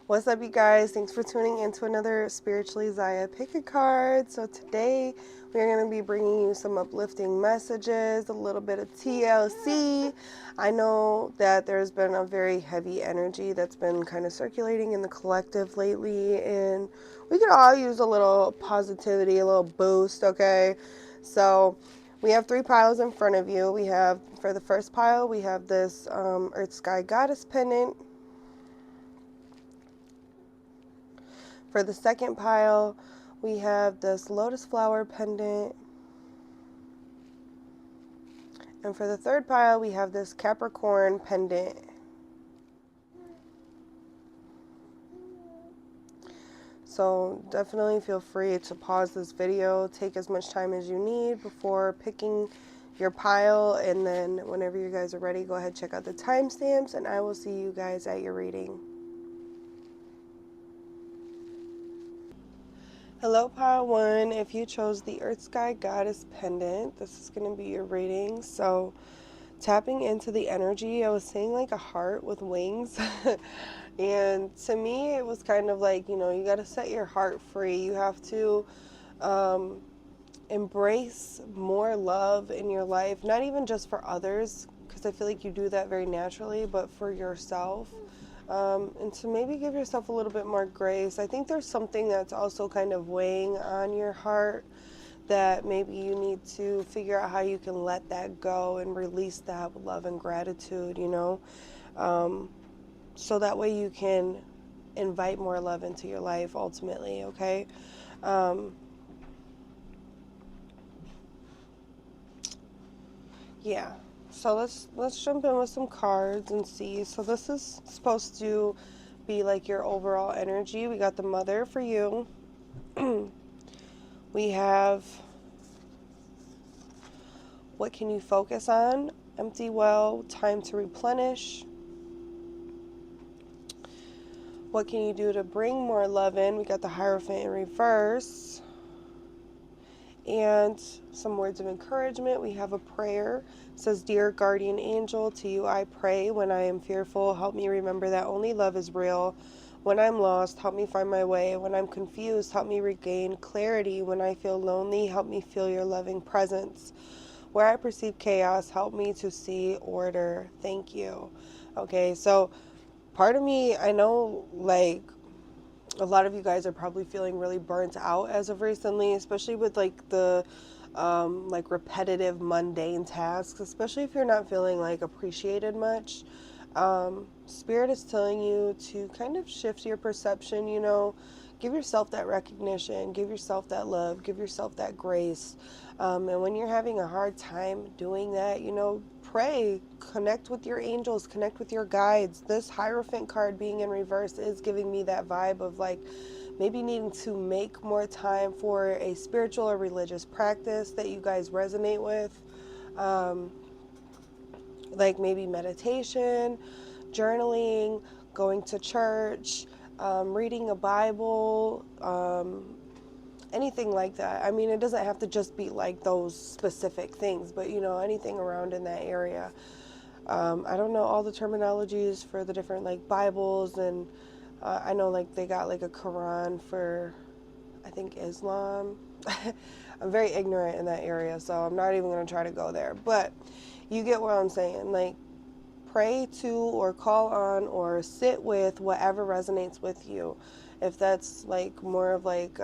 What's up, you guys? Thanks for tuning in to another Spiritually.Ziya pick a card. So today we're going to be bringing you some uplifting messages, a little bit of TLC. I know that there's been a very heavy energy that's been kind of circulating in the collective lately, and we could all use a little positivity, a little boost, okay? So we have 3 piles in front of you. We have, for the first pile, we have this Earth Sky Goddess pendant. For the second pile, we have this lotus flower pendant. And for the third pile, we have this Capricorn pendant. So definitely feel free to pause this video, take as much time as you need before picking your pile, and then whenever you guys are ready, go ahead, check out the timestamps, and I will see you guys at your reading. Hello, pile 1. If you chose the Earth Sky Goddess pendant, this is going to be your reading. So tapping into the energy, I was seeing like a heart with wings. And to me, it was kind of like, you got to set your heart free. You have to embrace more love in your life, not even just for others, because I feel like you do that very naturally, but for yourself. And to maybe give yourself a little bit more grace. I think there's something that's also kind of weighing on your heart that maybe you need to figure out how you can let that go and release that with love and gratitude, so that way you can invite more love into your life ultimately, okay? Yeah. So let's jump in with some cards and see. So this is supposed to be like your overall energy. We got the Mother for you. We have what can you focus on? Empty well, time to replenish. What can you do to bring more love in? We got the Hierophant in reverse. And some words of encouragement. We have a prayer. It says, Dear guardian angel, to you I pray. When I am fearful, help me remember that only love is real. When I'm lost, help me find my way. When I'm confused, help me regain clarity. When I feel lonely, help me feel your loving presence. Where I perceive chaos, help me to see order. Thank you. Okay, so part of me, I know, like, a lot of you guys are probably feeling really burnt out as of recently, especially with like the like repetitive mundane tasks, especially if you're not feeling like appreciated much. Spirit is telling you to kind of shift your perception, give yourself that recognition, give yourself that love, give yourself that grace. And when you're having a hard time doing that, pray, connect with your angels, connect with your guides. This Hierophant card being in reverse is giving me that vibe of like maybe needing to make more time for a spiritual or religious practice that you guys resonate with. Like maybe meditation, journaling, going to church, reading a Bible, anything like that. I mean, it doesn't have to just be like those specific things, but anything around in that area. I don't know all the terminologies for the different like Bibles, and I know like they got like a Quran for, I think, Islam. I'm very ignorant in that area, so I'm not even going to try to go there. But you get what I'm saying. Like, pray to or call on or sit with whatever resonates with you. If that's like more of like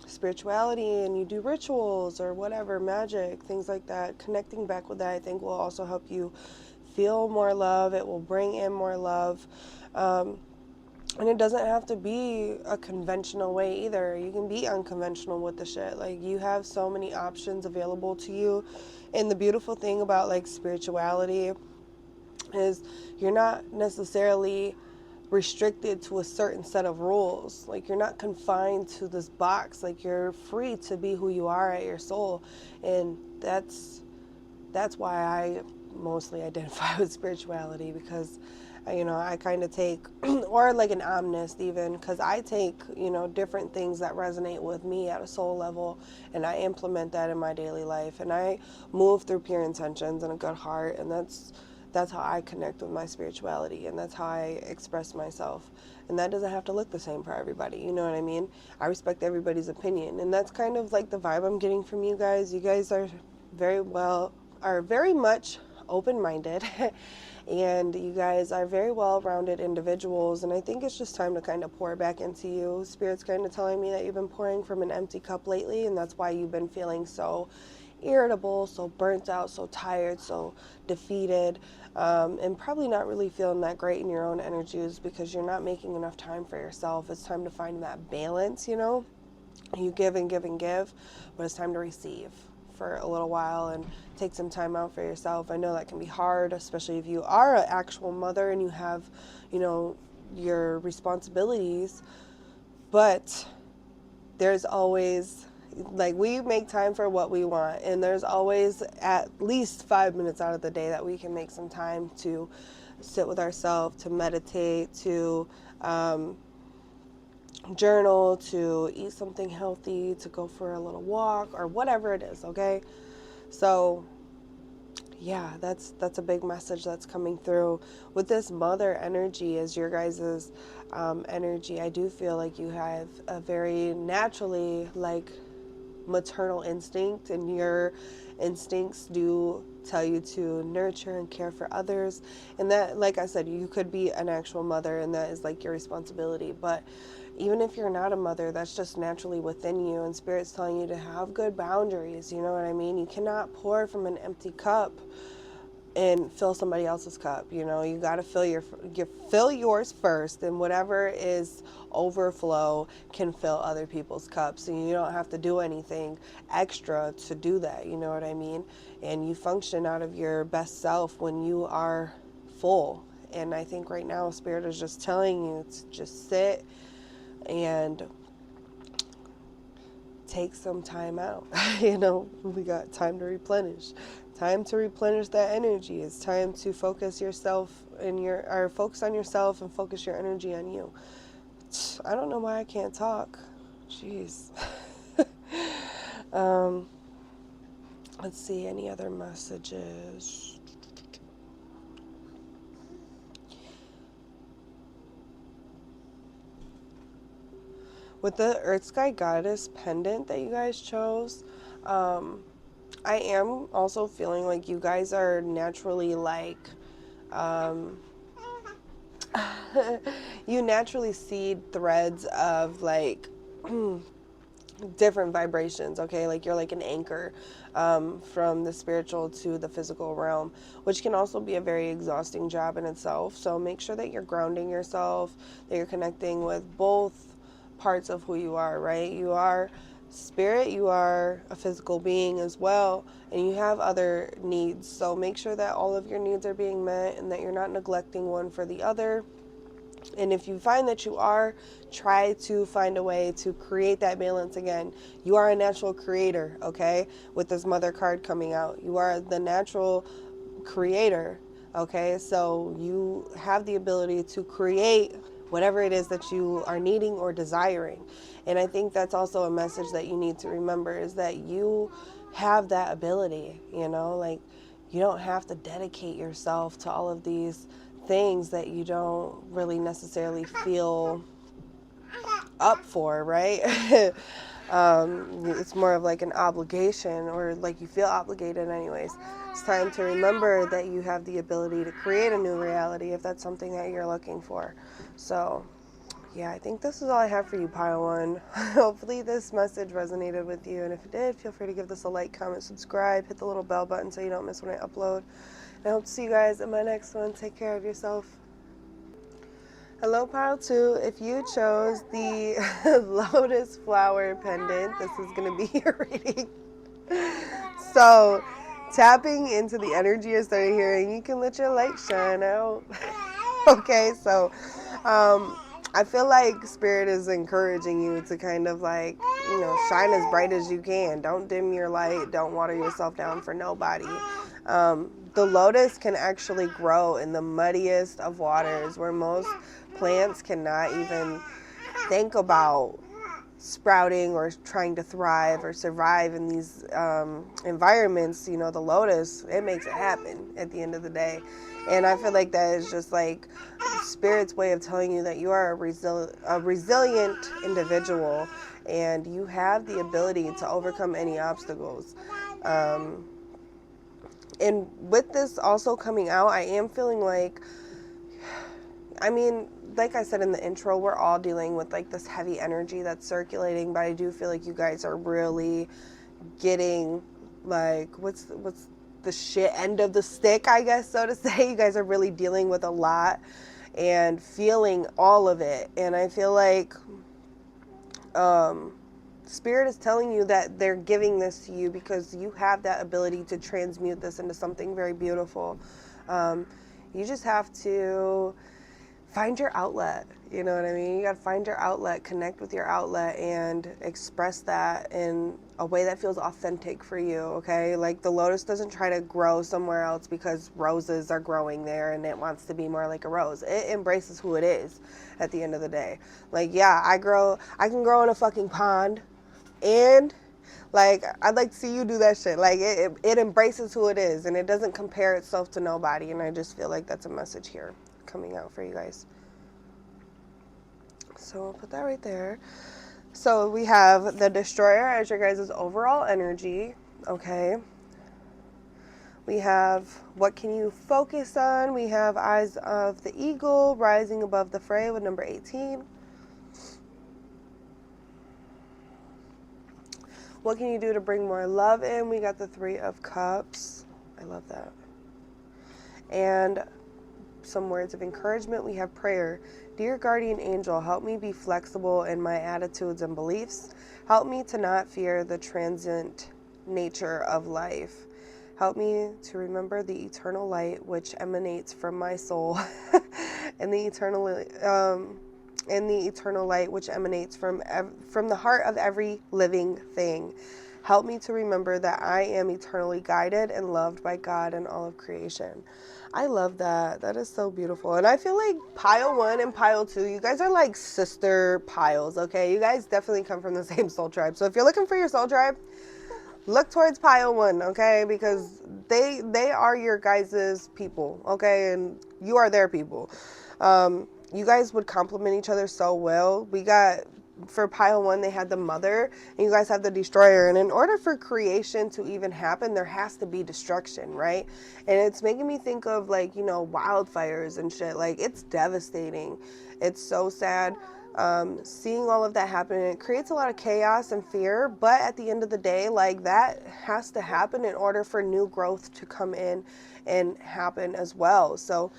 spirituality and you do rituals or whatever, magic, things like that, connecting back with that I think will also help you feel more love. It will bring in more love. And it doesn't have to be a conventional way either. You can be unconventional with the shit. Like, you have so many options available to you. And the beautiful thing about like spirituality is you're not necessarily restricted to a certain set of rules. Like, you're not confined to this box. Like, you're free to be who you are at your soul. And that's why I mostly identify with spirituality, because I kind of take or like an omnist even, because I take different things that resonate with me at a soul level, and I implement that in my daily life, and I move through pure intentions and a good heart, and that's how I connect with my spirituality, and that's how I express myself. And that doesn't have to look the same for everybody, you know what I mean? I respect everybody's opinion, and that's kind of like the vibe I'm getting from you guys. You guys are very much open-minded and you guys are very well-rounded individuals, and I think it's just time to kind of pour back into you. Spirit's kind of telling me that you've been pouring from an empty cup lately, and that's why you've been feeling so irritable, so burnt out, so tired, so defeated, and probably not really feeling that great in your own energies because you're not making enough time for yourself. It's time to find that balance, you know? You give and give and give, but it's time to receive for a little while and take some time out for yourself. I know that can be hard, especially if you are an actual mother and you have, you know, your responsibilities, but there's always, like, we make time for what we want, and there's always at least 5 minutes out of the day that we can make some time to sit with ourselves, to meditate, to journal, to eat something healthy, to go for a little walk, or whatever it is, okay? So yeah, that's a big message that's coming through with this mother energy as your guys's energy. I do feel like you have a very naturally like maternal instinct, and your instincts do tell you to nurture and care for others, and that, like I said, you could be an actual mother and that is like your responsibility. But even if you're not a mother, that's just naturally within you, and Spirit's telling you to have good boundaries, you know what I mean? You cannot pour from an empty cup and fill somebody else's cup. You know, you got to fill yours first, and whatever is overflow can fill other people's cups, and you don't have to do anything extra to do that, you know what I mean? And you function out of your best self when you are full. And I think right now Spirit is just telling you to just sit and take some time out. You know, we got time to replenish. Time to replenish that energy. It's time to focus yourself focus on yourself and focus your energy on you. I don't know why I can't talk. Jeez. Let's see, any other messages? With the Earth Sky Goddess pendant that you guys chose, I am also feeling like you guys are naturally like, you naturally seed threads of like different vibrations, okay? Like you're like an anchor from the spiritual to the physical realm, which can also be a very exhausting job in itself. So make sure that you're grounding yourself, that you're connecting with both parts of who you are, right? You are spirit, you are a physical being as well, and you have other needs. So make sure that all of your needs are being met and that you're not neglecting one for the other. And if you find that you are, try to find a way to create that balance again. You are a natural creator, okay? With this mother card coming out, you are the natural creator, okay? So you have the ability to create whatever it is that you are needing or desiring. And I think that's also a message that you need to remember, is that you have that ability, you know? Like, you don't have to dedicate yourself to all of these things that you don't really necessarily feel up for, right? It's more of like an obligation, or like you feel obligated anyways. It's time to remember that you have the ability to create a new reality if that's something that you're looking for. So yeah, I think this is all I have for you, Pile 1. Hopefully this message resonated with you, and if it did, feel free to give this a like, comment, subscribe, hit the little bell button so you don't miss when I upload. I hope to see you guys in my next one. Take care of yourself. Hello, Pile 2. If you chose the lotus flower pendant, this is going to be your reading. So, tapping into the energy I started hearing, you can let your light shine out. Okay, so I feel like Spirit is encouraging you to kind of like, you know, shine as bright as you can. Don't dim your light. Don't water yourself down for nobody. The lotus can actually grow in the muddiest of waters, where most plants cannot even think about sprouting or trying to thrive or survive in these environments, the lotus, it makes it happen at the end of the day. And I feel like that is just like Spirit's way of telling you that you are a resilient individual, and you have the ability to overcome any obstacles. And with this also coming out, I am feeling like, like I said in the intro, we're all dealing with like this heavy energy that's circulating, but I do feel like you guys are really getting like, what's the shit end of the stick, I guess, so to say. You guys are really dealing with a lot and feeling all of it. And I feel like Spirit is telling you that they're giving this to you because you have that ability to transmute this into something very beautiful. You just have to find your outlet. You know what I mean? You got to find your outlet, connect with your outlet, and express that in a way that feels authentic for you, okay? Like the lotus doesn't try to grow somewhere else because roses are growing there and it wants to be more like a rose. It embraces who it is at the end of the day. Like, yeah, I can grow in a fucking pond, and like, I'd like to see you do that shit. Like, it embraces who it is, and it doesn't compare itself to nobody. And I just feel like that's a message here coming out for you guys. So I'll put that right there. So we have the Destroyer as your guys' overall energy. Okay. We have what can you focus on? We have Eyes of the Eagle rising above the fray with number 18. What can you do to bring more love in? We got the Three of Cups. I love that. And some words of encouragement. We have prayer. Dear guardian angel, help me be flexible in my attitudes and beliefs. Help me to not fear the transient nature of life. Help me to remember the eternal light which emanates from my soul and the eternal light which emanates from the heart of every living thing. Help me to remember that I am eternally guided and loved by God and all of creation. I love that. That is so beautiful. And I feel like pile 1 and pile 2, you guys are like sister piles, okay? You guys definitely come from the same soul tribe. So if you're looking for your soul tribe, look towards pile 1, okay? Because they are your guys' people, okay? And you are their people. You guys would complement each other so well. We got, for pile 1, they had the Mother, and you guys have the Destroyer. And in order for creation to even happen, there has to be destruction, right? And it's making me think of like, wildfires and shit. Like, it's devastating. It's so sad. Seeing all of that happen, it creates a lot of chaos and fear, but at the end of the day, like, that has to happen in order for new growth to come in and happen as well. So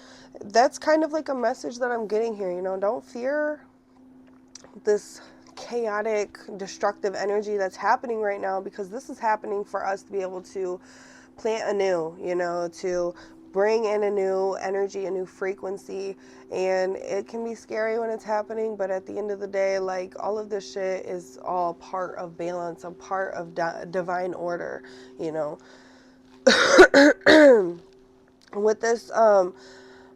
that's kind of like a message that I'm getting here. Don't fear this chaotic, destructive energy that's happening right now, because this is happening for us to be able to plant anew, to bring in a new energy, a new frequency. And it can be scary when it's happening, but at the end of the day, like, all of this shit is all part of balance, a part of divine order, With this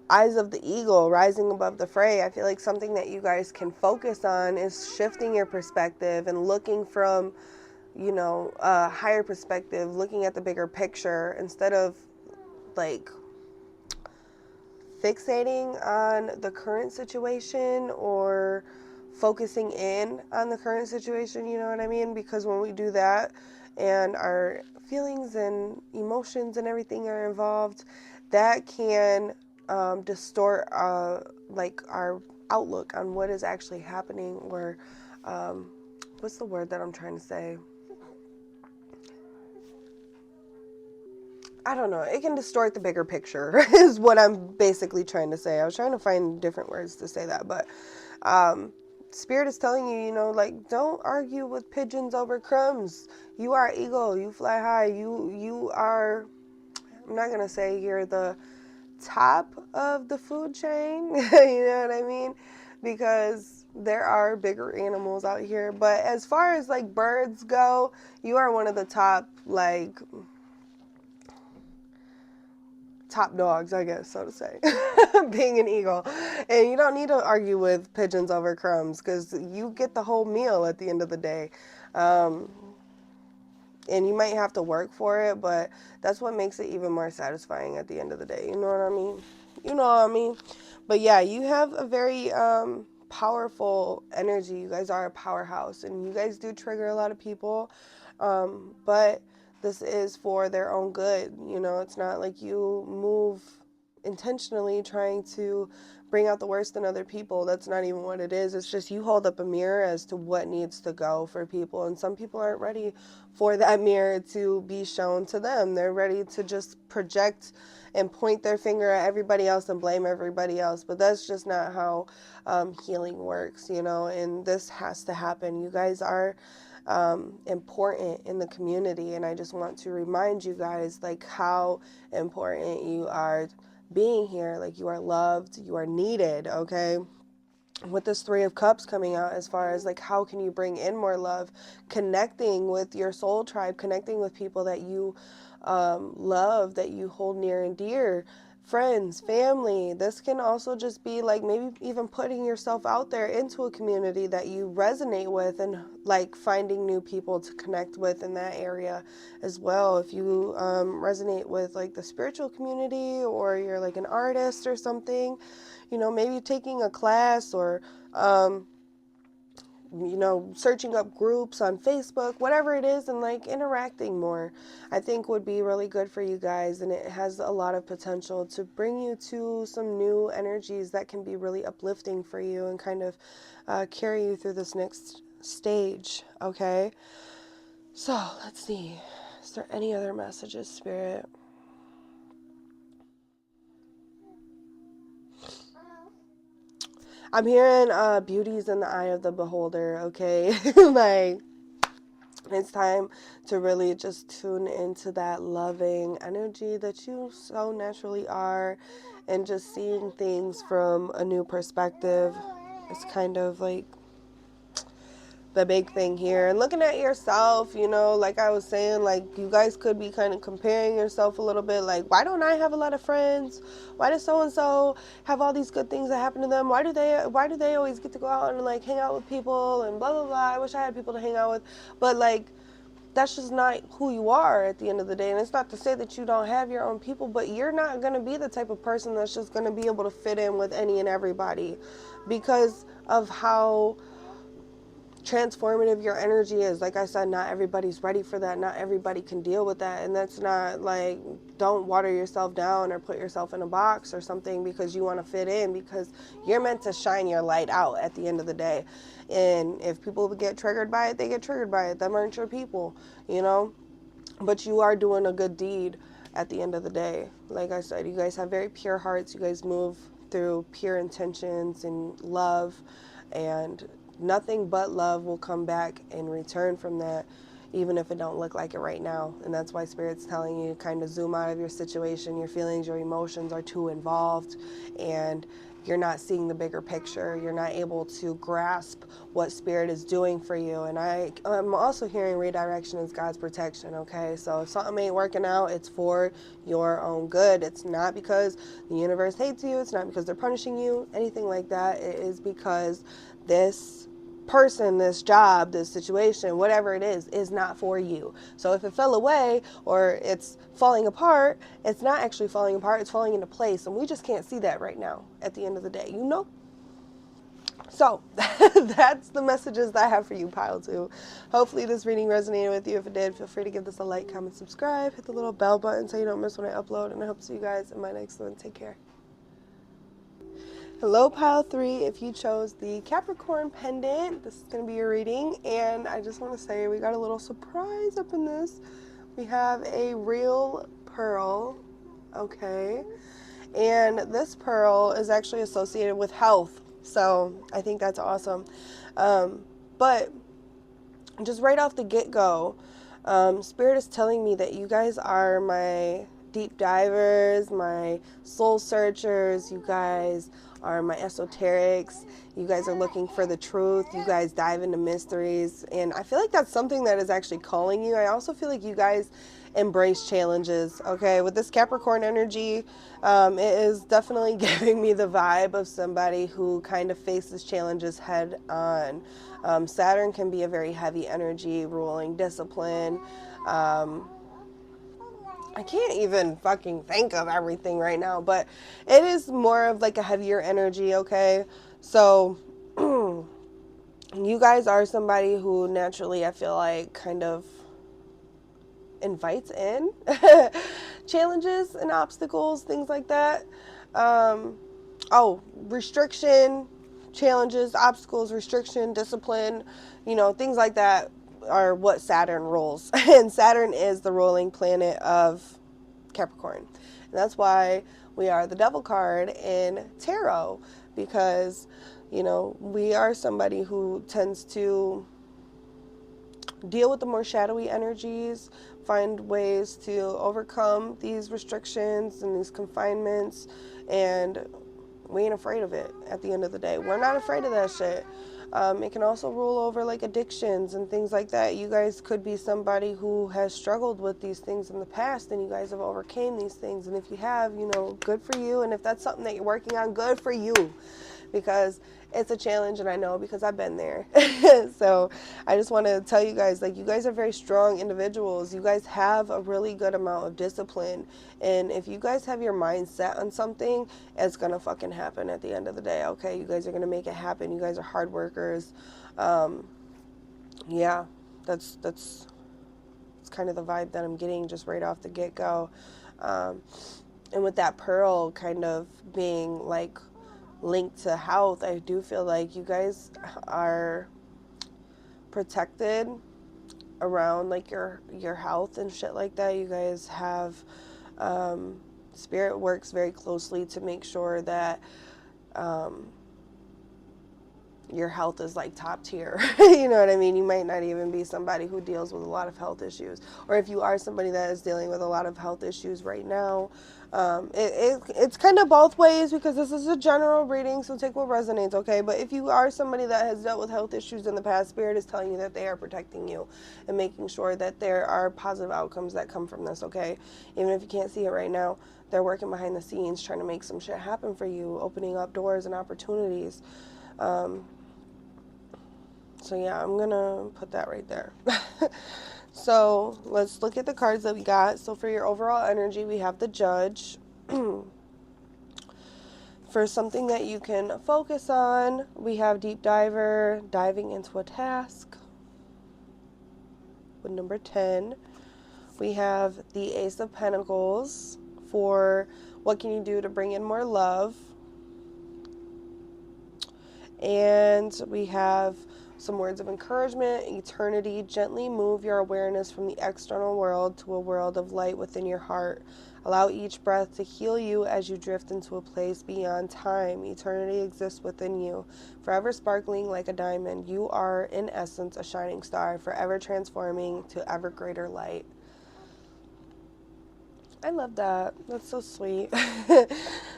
Eyes of the Eagle rising above the fray, I feel like something that you guys can focus on is shifting your perspective and looking from, a higher perspective, looking at the bigger picture instead of like fixating on the current situation or focusing in on the current situation, you know what I mean? Because when we do that and our feelings and emotions and everything are involved, that can distort like our outlook on what is actually happening, or what's the word that I'm trying to say? I don't know. It can distort the bigger picture is what I'm basically trying to say. I was trying to find different words to say that, but Spirit is telling you, like, don't argue with pigeons over crumbs. You are eagle. You fly high. You are, I'm not going to say you're the top of the food chain, you know what I mean? Because there are bigger animals out here. But as far as like birds go, you are one of the top top dogs, I guess, so to say, being an eagle. And you don't need to argue with pigeons over crumbs because you get the whole meal at the end of the day. And you might have to work for it, but that's what makes it even more satisfying at the end of the day. You know what I mean? You know what I mean? But yeah, you have a very powerful energy. You guys are a powerhouse, and you guys do trigger a lot of people. But this is for their own good. You know, it's not like you move intentionally trying to bring out the worst in other people. That's not even what it is. It's just you hold up a mirror as to what needs to go for people. And some people aren't ready for that mirror to be shown to them. They're ready to just project and point their finger at everybody else and blame everybody else. But that's just not how healing works, you know, and this has to happen. You guys are important in the community, and I just want to remind you guys like how important you are being here. Like, you are loved, you are needed, okay? With this Three of Cups coming out, as far as like how can you bring in more love, connecting with your soul tribe, connecting with people that you love, that you hold near and dear, friends, family. This can also just be like maybe even putting yourself out there into a community that you resonate with, and like finding new people to connect with in that area as well. If you resonate with like the spiritual community, or you're like an artist or something, you know, maybe taking a class, or you know, searching up groups on Facebook, whatever it is, and like interacting more, I think would be really good for you guys. And it has a lot of potential to bring you to some new energies that can be really uplifting for you and kind of carry you through this next stage. Okay, so let's see, is there any other messages, Spirit? I'm hearing beauty's in the eye of the beholder, okay? Like, it's time to really just tune into that loving energy that you so naturally are, and just seeing things from a new perspective. It's kind of like the big thing here. And looking at yourself, you know, like I was saying, like you guys could be kind of comparing yourself a little bit. Like, why don't I have a lot of friends? Why does so and so have all these good things that happen to them? Why do they always get to go out and like hang out with people and blah blah blah? I wish I had people to hang out with. But like, that's just not who you are at the end of the day. And it's not to say that you don't have your own people, but you're not going to be the type of person that's just going to be able to fit in with any and everybody, because of how transformative your energy is. Like I said, not everybody's ready for that. Not everybody can deal with that. And that's not like, don't water yourself down or put yourself in a box or something because you want to fit in, because you're meant to shine your light out at the end of the day. And if people get triggered by it, they get triggered by it. Them aren't your people, you know? But you are doing a good deed at the end of the day. Like I said, you guys have very pure hearts. You guys move through pure intentions and love, and nothing but love will come back in return from that, even if it don't look like it right now. And that's why Spirit's telling you to kind of zoom out of your situation. Your feelings, your emotions are too involved, and you're not seeing the bigger picture. You're not able to grasp what Spirit is doing for you. And I'm also hearing redirection is God's protection, okay? So if something ain't working out, it's for your own good. It's not because the universe hates you. It's not because they're punishing you, anything like that. It is because this person, this job, this situation, whatever it is not for you. So if it fell away or it's falling apart, it's not actually falling apart, it's falling into place. And we just can't see that right now at the end of the day, you know? So that's the messages that I have for you, Pile 2. Hopefully this reading resonated with you. If it did, feel free to give this a like, comment, subscribe, hit the little bell button so you don't miss when I upload. And I hope to see you guys in my next one. Take care. Hello, Pile 3. If you chose the Capricorn pendant, this is going to be your reading. And I just want to say we got a little surprise up in this. We have a real pearl, okay? And this pearl is actually associated with health. So I think that's awesome. But just right off the get-go, Spirit is telling me that you guys are my deep divers, my soul searchers. You guys are my esoterics. You guys are looking for the truth. You guys dive into mysteries. And I feel like that's something that is actually calling you. I also feel like you guys embrace challenges, okay? With this Capricorn energy, it is definitely giving me the vibe of somebody who kind of faces challenges head on. Saturn can be a very heavy energy, ruling discipline. I can't even fucking think of everything right now, but it is more of like a heavier energy, okay? So, you guys are somebody who naturally, I feel like, kind of invites in challenges and obstacles, things like that. Restriction, challenges, obstacles, restriction, discipline, things like that are what Saturn rules. And Saturn is the ruling planet of Capricorn. And that's why we are the devil card in tarot, because, we are somebody who tends to deal with the more shadowy energies, find ways to overcome these restrictions and these confinements, and we ain't afraid of it at the end of the day. We're not afraid of that shit. It can also rule over like addictions and things like that. You guys could be somebody who has struggled with these things in the past, and you guys have overcame these things. And if you have, good for you. And if that's something that you're working on, good for you, because it's a challenge, and I know because I've been there. So I just want to tell you guys, like, you guys are very strong individuals. You guys have a really good amount of discipline, and if you guys have your mind set on something, it's gonna fucking happen at the end of the day. Okay, you guys are gonna make it happen. You guys are hard workers. Yeah, that's kind of the vibe that I'm getting just right off the get-go. And with that pearl kind of being like linked to health, I do feel like you guys are protected around like your health and shit like that. You guys have spirit works very closely to make sure that your health is like top tier. You know what I mean? You might not even be somebody who deals with a lot of health issues, or if you are somebody that is dealing with a lot of health issues right now, it's kind of both ways, because this is a general reading, so take what resonates, okay? But if you are somebody that has dealt with health issues in the past, Spirit is telling you that they are protecting you and making sure that there are positive outcomes that come from this, okay? Even if you can't see it right now, they're working behind the scenes trying to make some shit happen for you, opening up doors and opportunities. So yeah, I'm gonna put that right there. So let's look at the cards that we got. So for your overall energy, we have the Judge. For something that you can focus on, we have Deep Diver, diving into a task. With number 10, we have the Ace of Pentacles for what can you do to bring in more love. And we have some words of encouragement, eternity. Gently move your awareness from the external world to a world of light within your heart. Allow each breath to heal you as you drift into a place beyond time. Eternity exists within you, forever sparkling like a diamond. You are, in essence, a shining star, forever transforming to ever greater light. I love that. That's so sweet.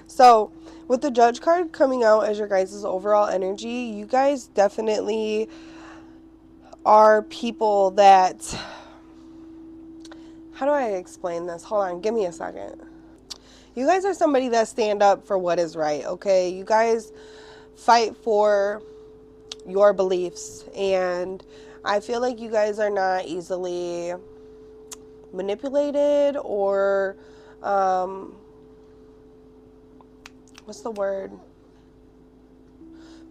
So, with the Judge card coming out as your guys' overall energy, you guys definitely are people that... How do I explain this? Hold on, give me a second. You guys are somebody that stand up for what is right, okay? You guys fight for your beliefs, and I feel like you guys are not easily manipulated or what's the word,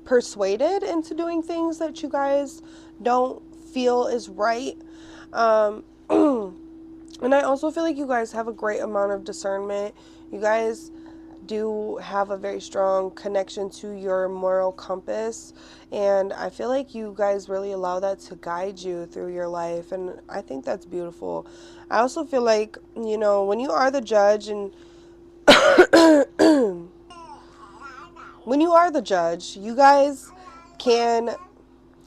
persuaded into doing things that you guys don't feel is right. And I also feel like you guys have a great amount of discernment. You guys do have a very strong connection to your moral compass, and I feel like you guys really allow that to guide you through your life, and I think that's beautiful. I also feel like, when you are the Judge, and when you are the Judge, you guys can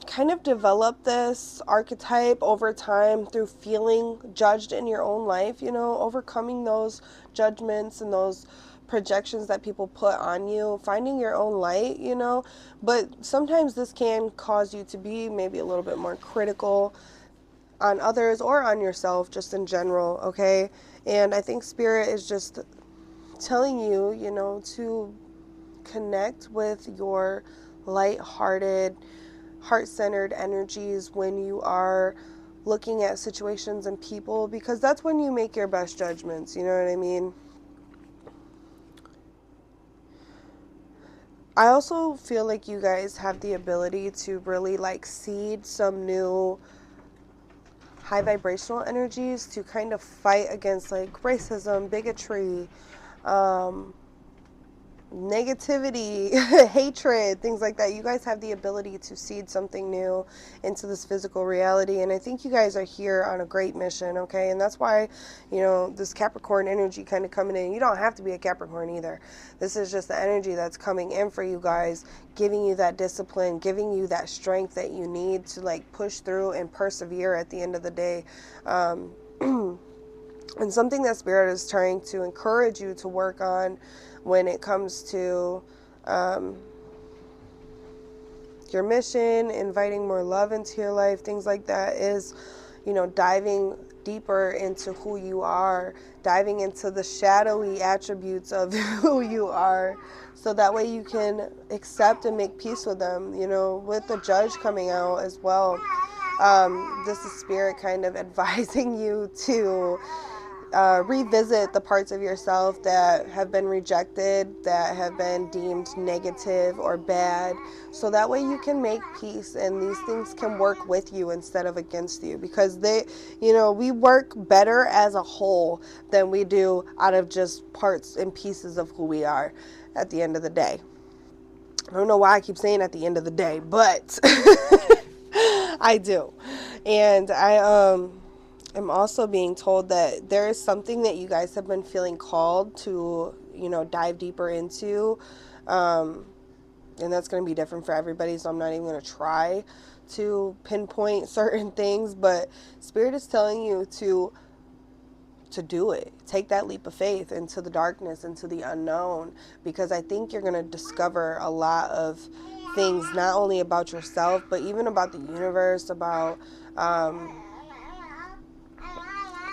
kind of develop this archetype over time through feeling judged in your own life, overcoming those judgments and those projections that people put on you, finding your own light, you know. But sometimes this can cause you to be maybe a little bit more critical on others or on yourself, just in general, okay? And I think Spirit is just telling you, you know, to connect with your light-hearted, heart-centered energies when you are looking at situations and people, because that's when you make your best judgments, you know what I mean? I also feel like you guys have the ability to really like seed some new high vibrational energies to kind of fight against like racism, bigotry, negativity, hatred, things like that. You guys have the ability to seed something new into this physical reality, and I think you guys are here on a great mission, okay? And that's why, you know, this Capricorn energy kind of coming in. You don't have to be a Capricorn either. This is just the energy that's coming in for you guys, giving you that discipline, giving you that strength that you need to like push through and persevere at the end of the day. And something that Spirit is trying to encourage you to work on when it comes to your mission, inviting more love into your life, things like that, is, you know, diving deeper into who you are, diving into the shadowy attributes of who you are, so that way you can accept and make peace with them, you know, with the Judge coming out as well. This is Spirit kind of advising you to revisit the parts of yourself that have been rejected, that have been deemed negative or bad, so that way you can make peace and these things can work with you instead of against you, because they, you know, we work better as a whole than we do out of just parts and pieces of who we are at the end of the day. I don't know why I keep saying at the end of the day, but I do. And I'm also being told that there is something that you guys have been feeling called to, you know, dive deeper into. And that's going to be different for everybody, so I'm not even going to try to pinpoint certain things, but Spirit is telling you to do it. Take that leap of faith into the darkness, into the unknown, because I think you're going to discover a lot of things, not only about yourself, but even about the universe, about,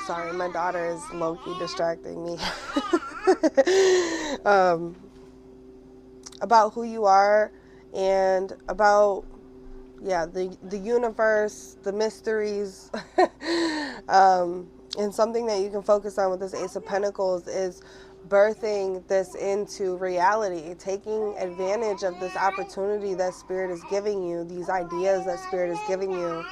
sorry, my daughter is low-key distracting me. About who you are and about, yeah, the universe, the mysteries. And something that you can focus on with this Ace of Pentacles is birthing this into reality, taking advantage of this opportunity that Spirit is giving you, these ideas that Spirit is giving you,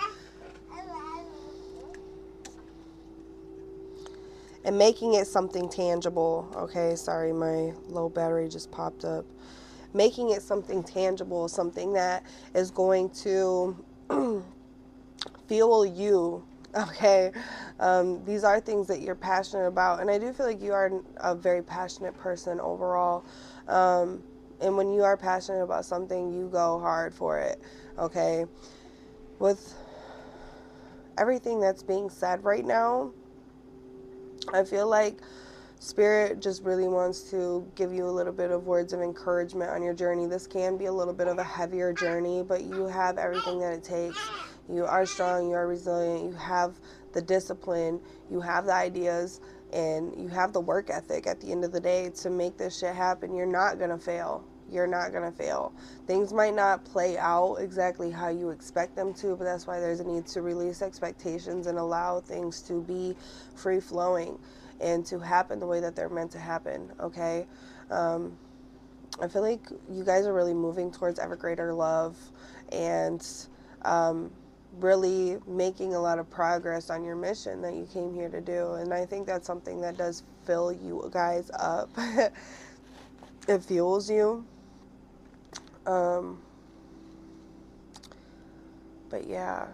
and making it something tangible. Okay, sorry, my low battery just popped up. Making it something tangible, something that is going to fuel you. Okay, these are things that you're passionate about, and I do feel like you are a very passionate person overall. And when you are passionate about something, you go hard for it. Okay, with everything that's being said right now, I feel like Spirit just really wants to give you a little bit of words of encouragement on your journey. This can be a little bit of a heavier journey, but you have everything that it takes. You are strong, you are resilient, you have the discipline, you have the ideas, and you have the work ethic at the end of the day to make this shit happen. You're not going to fail. You're not going to fail. Things might not play out exactly how you expect them to, but that's why there's a need to release expectations and allow things to be free flowing and to happen the way that they're meant to happen, okay? I feel like you guys are really moving towards ever greater love and really making a lot of progress on your mission that you came here to do. And I think that's something that does fill you guys up. It fuels you. But yeah,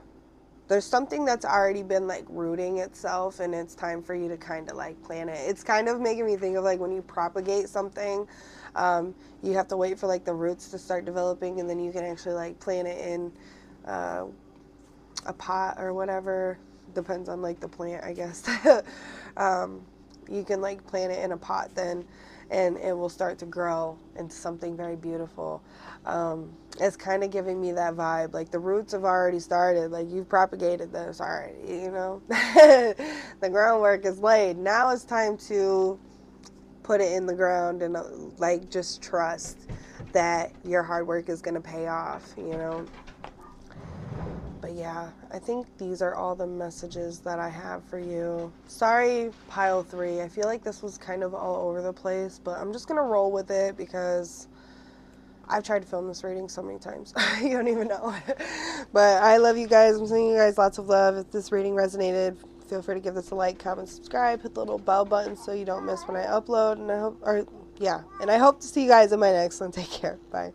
there's something that's already been like rooting itself, and it's time for you to kind of like plant it. It's kind of making me think of like when you propagate something, you have to wait for like the roots to start developing, and then you can actually like plant it in a pot or whatever. Depends on like the plant, I guess. You can like plant it in a pot then, and it will start to grow into something very beautiful. It's kind of giving me that vibe. Like the roots have already started. Like you've propagated this already, you know? The groundwork is laid. Now it's time to put it in the ground and like just trust that your hard work is going to pay off, you know? But yeah, I think these are all the messages that I have for you. Sorry, pile 3. I feel like this was kind of all over the place, but I'm just going to roll with it because I've tried to film this reading so many times. You don't even know. But I love you guys. I'm sending you guys lots of love. If this reading resonated, feel free to give this a like, comment, subscribe, hit the little bell button so you don't miss when I upload. And I hope to see you guys in my next one. Take care. Bye.